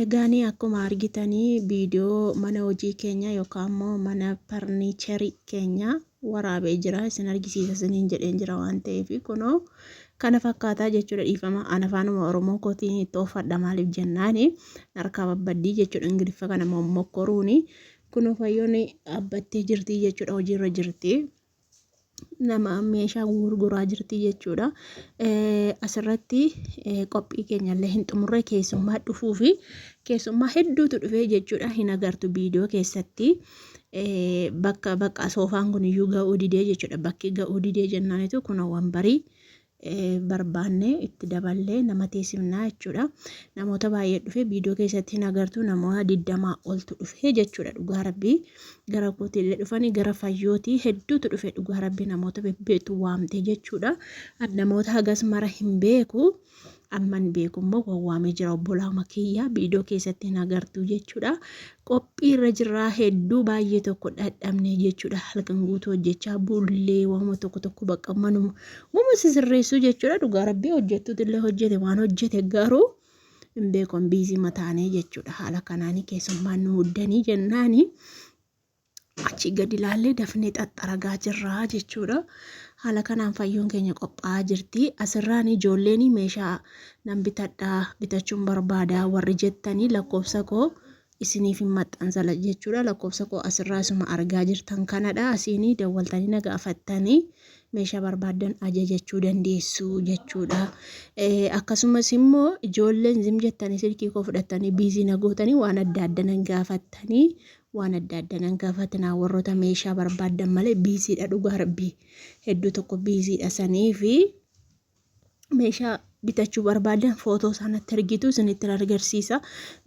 Egaanii akkuma argitanii viidiyoo mana hojii keenya yookaan immoo mana farniicherii keenya waraabee jira. Isin argisiisa isiniin jedheen jira waan ta'eef kunoo kana fakkaataa jechuudha. Dhiifama ana afaanuma Oromoo kootiin itti uffadha maaliif jennaani harka babbaddii jechuudha. Ingiliffa kana mokkoruuni kunoo fayyoon dhaabbattee jirti jechuudha. Hojiirra jirti. Nama meeshaa gurguraa jirti jechuudha. Asirratti qophii keenya illee hin xumurre keessummaa dhufuu fi keessummaa hedduutu dhufee jechuudha. Hin agartu viidiyoo keessatti bakka soofaan kun iyyuu ga'uu didee jechuudha. Bakki ga'uu didee jennaanitu kun wambarii barbaanne itti daballee nama teessifnaa jechuudha. Namoota baay'ee dhufe viidiyoo keessatti hin agartu namoota 20 oltu dhufe jechuudha. Dhugaa rabbii gara kootiillee dhufanii gara fayyootii hedduutu dhufe dhugaa rabbii namoota bebbeetu waamte jechuudha. Namoota hagas mara hin beeku amman beeku immoo waamee jira obbolaa makiyyaa viidiyoo keessatti hin agartu jechuudha. Qophii irra jirraa hedduu baay'ee tokko dhadhabne jechuudha. Halkan guutuu hojjechaa bullee waama tokko bakka manuma sisirreessuu jechuudha. Dhugaa rabbii hojjettuutu illee hojjete waan hojjete garuu hin beekon biizii mataanee jechuudha. Haala kanaanii keessummaan nu muddanii jennaani achi gadi ilaallee dafnee xaxxaragaa jirraa jechuudha. Haala kanaan fayyoon keenya qophaa'aa jirti. Asirraan ijoolleen meeshaa nan bitadhaa bitachuun barbaadaa warri jettanii lakkoofsa koo isiniif hin maxxansala jechuudha. Lakkoofsa koo asirraa isuma argaa jirtan kanadha. Asiinii dawwaltanii na gaafattanii meeshaa barbaadan ajajachuu dandeessu jechuudha. Akkasumas immoo ijoolleen zim jettanii silkii koo fudhattanii biizii na gootanii waan adda adda nan gaafattanii waan adda adda nan gaafatanaa warroota meeshaa barbaadan malee biiziidha. Dhugaa rabbii hedduu tokko biiziidha sanii fi meeshaa bitachuu barbaadan footoo sanatti argitu isinitti agarsiisa.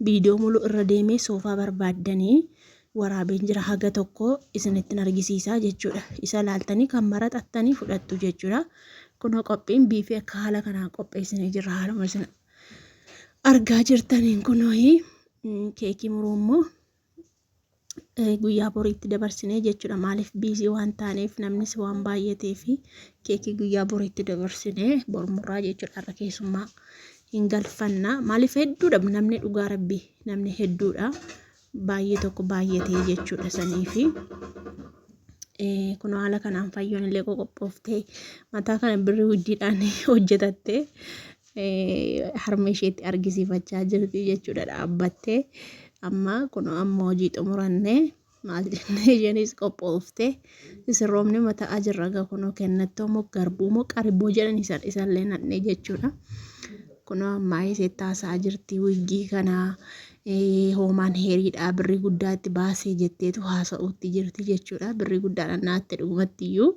Viidiyoo muluu irra deemee soofaa barbaadanii waraabeen jira haga tokko isinitti argisiisa jechuudha. Isa laaltanii kan maraxattanii fudhattu jechuudha. Kunoo qophiin biifii akka haala kanaan qopheessinee jira. Haaluma isin argaa jirtaniin kunoo keekii muruu immoo guyyaa boriitti dabarsinee jechuudha. Maaliif biizii waan taaneef namnis waan baay'atee fi keekii guyyaa boriitti dabarsinee bormuraa jechuudha. Har'a keessummaa hin galfanna. Maaliif hedduudha namni dhugaa rabbii namni hedduudha. Baay'ee tokko baay'atee jechuudha sanii fi kun haala kanaan fayyoon illee qophooftee mataa kana birrii hojjiidhaan hojjetattee harma isheetti argisiifachaa jirti jechuudha. Dhaabbattee amma kun amma hojii xumurannee maal jennee isheenis qophooftee sirroomni mataa jirra kunoo kennattoo moo garbuu moo qariboo jedhan isallee nadhee jechuudha. Kunoo ammaa isee taasaa jirti wiggii kanaa. Hoomaan heeriidhaa birrii guddaatti baasee jetteetu haasa'uutti jirti jechuudha. Birrii guddaadhaan naatti dhugumattiyyuu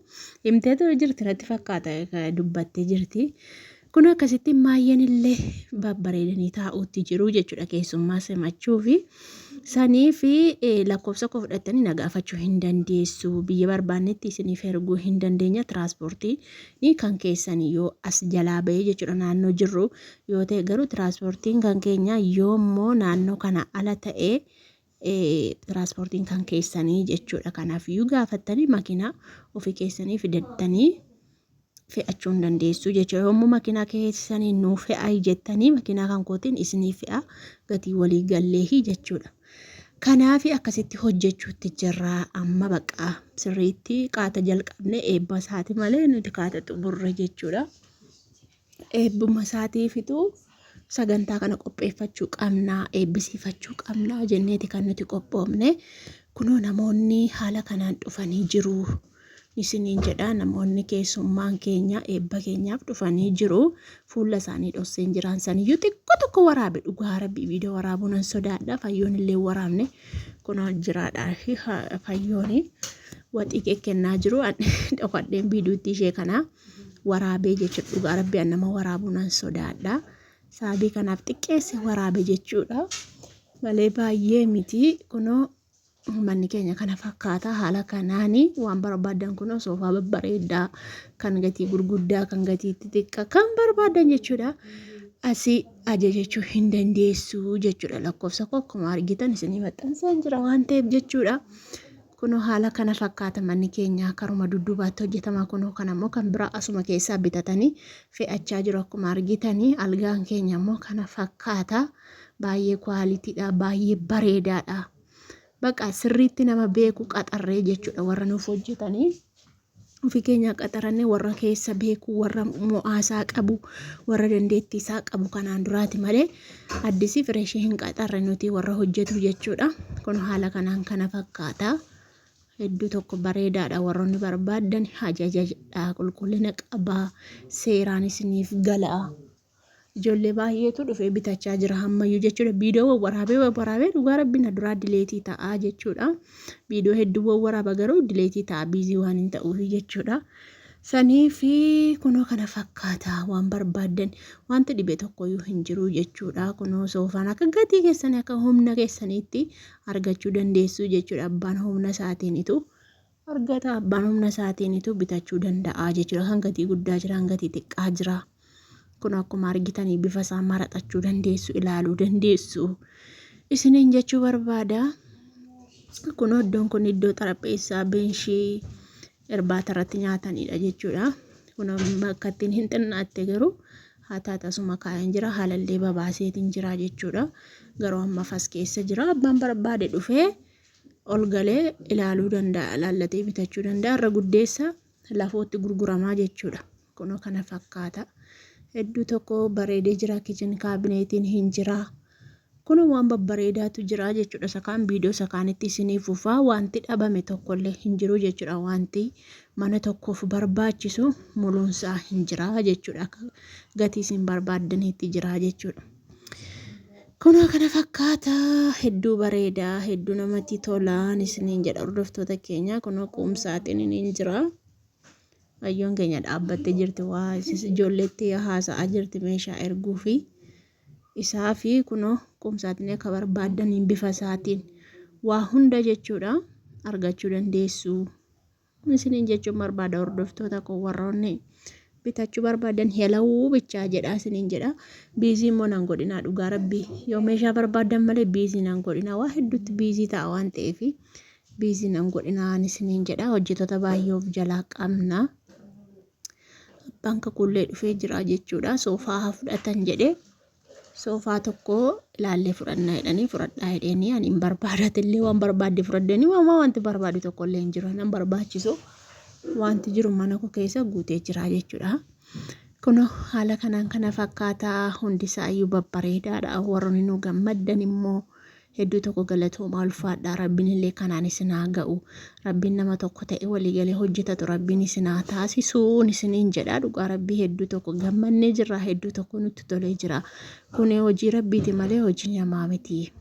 himteetu jirti natti fakkaata dubbattee jirti. Kun akkasitti maayyeen illee babbareedanii taa'uutti jiru jechuudha. Keessummaa simachuu fi sanii fi lakkoofsa koo fudhattanii na gaafachuu hin dandeessu. Biyya barbaannetti isiniif erguu hin dandeenya. Tiraanspoortii ni kan keessanii yoo as jalaa bahee jechuudha naannoo jirru yoo ta'e garuu tiraanspoortiin kan keenya yoommoo naannoo kana ala ta'ee tiraanspoortiin kan keessanii jechuudha. Kanaaf iyyuu gaafattanii makiinaa ofii keessanii fidattanii fe'achuu hin dandeessu jechuudha. Yommuu makiinaa keessanii nuu fe'aa jettanii makiinaa kan kootiin isinii fe'a gatii walii galleehi jechuudha. Kanaaf akkasitti hojjechuutti jirra amma baqa sirriitti qaata jalqabne eebba isaati malee nuti qaata xumurre jechuudha. Eebbuma isaatiifitu sagantaa kana qopheeffachuu qabnaa eebbisiifachuu qabnaa jenneeti kan nuti qophoofne. Kunoo namoonni haala kanaan dhufanii jiru. Isiniin jedha namoonni keessummaan keenya eebba keenyaaf dhufanii jiru. Fuula isaanii dhosseen jiraan saniyyuu xiqqoo tokko waraabe dhugaa rabbii viidiyoo waraabuun an sodaadha. Fayyoon illee waraabne kunoo jiraadhaa fayyoon waxii kennaa jiru. Dhokadheen viidiyootti ishee kana waraabee jechuudha. Dhugaa rabbii nama waraabuun an sodaadha. Sababii kanaaf xiqqeesse waraabe jechuudha. Malee baay'ee miti kunoo. Manni keenya kana fakkaata haala kanaanii waan barbaadan kunoo soofaa babbareedaa kan gatii gurguddaa kan gatii xixiqqaa kan barbaadan jechuudha. Asii ajajachuu hin dandeessu jechuudha. Lakkoofsa koo akkuma argitan isinii maxxansaan jira waan ta'eef jechuudha. Kunoo haala kana fakkaata manni keenya karuma dudduubaatti hojjetama. Kunoo kanammoo kan biraa asuma keessaa bitatanii fe'achaa jiru akkuma argitanii. Algaan keenya immoo kana fakkaata. baay'ee kwaalitiidha, baay'ee bareedaadha. Baqa sirriitti nama beeku qaxarree jechuudha warra nuuf hojjetanii. Ofii keenya qaxarannee warra keessa beeku, warra mo'aasaa qabu, warra dandeettii isaa qabu kanaan duraati malee addisii fireeshii hin qaxarre nuti warra hojjetu jechuudha. Kun haala kanaan kana fakkaata. Hedduu tokko bareedaadha warroonni barbaadan ajajadha, qulqullina qabaa, seeraan isiniif galaa. Ijoollee baay'eetu dhufee bitachaa jira hammayyuu jechuudha. Viidiyoo waraabee dhugaa rabbiin duraa dileetii ta'aa jechuudha. Viidiyoo hedduu waraaba garuu dileetii ta'a biizii waan hin ta'uuf jechuudha. Sanii fi kunoo kana fakkaata waan barbaadan wanti dhibee tokkoyyuu hin jiru jechuudha. Kunoo soofaan akka gatii keessanii akka humna keessaniitti argachuu dandeessu jechuudha. Abbaan humna isaatiinitu argata, abbaan humna isaatiinitu bitachuu danda'a jechuudha. Kan gatii guddaa jira, kan gatii xiqqaa jira. Kun akkuma argitanii bifa isaa maraxachuu dandeessu, ilaaluu dandeessu. Isiniin jechuu barbaada. Kun iddoon kun iddoo xarapheessaa beenshii irbaata irratti nyaatanidha jechuudha. Kun bakka ittiin hin xinnaatte garuu haataasuma kaa'een jira, haalallee babaaseetiin jira jechuudha. Garuu amma fas keessa jira. Abbaan barbaade dhufee ol galee ilaaluu danda'a, ilaallatee bitachuu danda'a. Irra guddeessa lafootti gurguramaa jechuudha. Kun kana fakkaata. Hedduu tokko bareedee jira, kitchen kaabineetiin hin jira. Kun waan babbareedaatu jira jechuudha. Sakaan viidiyoo sakaanitti isiniif ufaa wanti dhabame tokkollee hin jiru jechuudha. Wanti mana tokkoof barbaachisu muluunsaa hin jira jechuudha. Gatii isin barbaadaniitti jira jechuudha. Kun kana fakkaata. Hedduu bareedaa, hedduu namatti tolaan isiniin jedha hordoftoota keenya. Kun quumsaatiin hin jira. Ayyoon keenya dhaabbattee jirti, waa ijoolleetti haasa'aa jirti meeshaa erguu fi isaa fi kunoo quumsaatiin akka barbaadaniin bifa isaatiin waa hunda jechuudha argachuu dandeessu. Isiniin jechuun barbaada hordoftoota koo warroonni bitachuu barbaadan helawuu bichaa jedha isiniin jedha. Biizii immoo nan godhinaa dhugaa rabbii yoo meeshaa barbaadan malee biizii nan godhinaa, waa hedduutti biizii ta'a waan ta'eef biizii nan godhinaa isiniin jedha. Hojjettoota baay'ee of jalaa qabna. Banka kullee dhufee jira jechuudha. Soofaa fudhatan jedhee soofaa tokko ilaallee fudhannaa jedhanii fudhadhaa jedhanii ani hin barbaadatillee waan barbaadde fudhadhanii wanti barbaadu tokkollee hin jiru. Nan barbaachisu wanti jiru mana koo keessa guutee jira jechuudha. Kun haala kanaan kana fakkaata. Hundi isaayyuu babbareedaadha. Warroonni nu gammaddan immoo hedduu tokko galatoomaa ulfaadha. Rabbiin illee kanaan isin haa ga'u. Rabbiin nama tokko ta'e waliigalee hojjetatu rabbiin isin haa taasisuun isiniin jedha. Dhugaa rabbii hedduu tokko gammannee jirra, hedduu tokko nutti tolee jira. Kun hojii rabbiiti malee hojii namaa miti.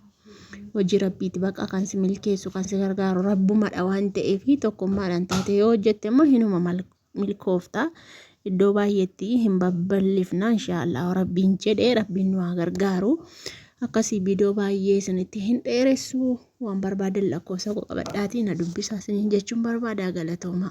Hojii rabbiiti baqa kan si milkeessu, kan si gargaaru rabbumadha waan ta'eef tokkummaadhaan taate yoo hojjette immoo hinuma milkoofta. Iddoo baay'eetti hin babbal'ifna inshaallah rabbiin jedhee rabbiin nu haa gargaaru. Akkasii viidiyoo baay'ee isinitti hin dheeressu waan barbaadan lakkoofsa qabadhaatii na dubbisaa isiniin jechuun barbaada. Galatooma.